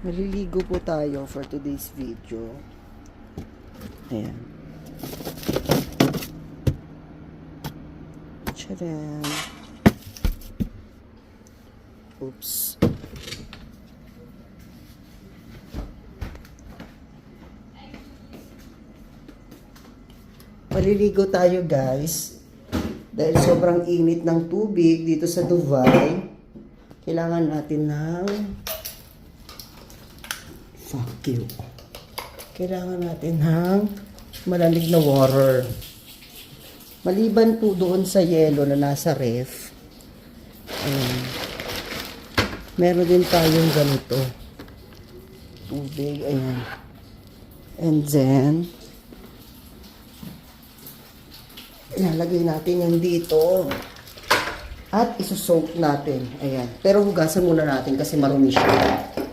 Maliligo po tayo for today's video. Ayan. Tcharam! Oops. Maliligo tayo guys. Dahil sobrang init ng tubig dito sa Dubai, kailangan natin ng Kailangan natin ng malamig na water. Maliban po doon sa yelo na nasa ref, meron din tayong ganito. Tubig, ayan. And then, ilalagay natin yan dito. At isosoak natin. Ayan. Pero hugasan muna natin kasi marumi siya.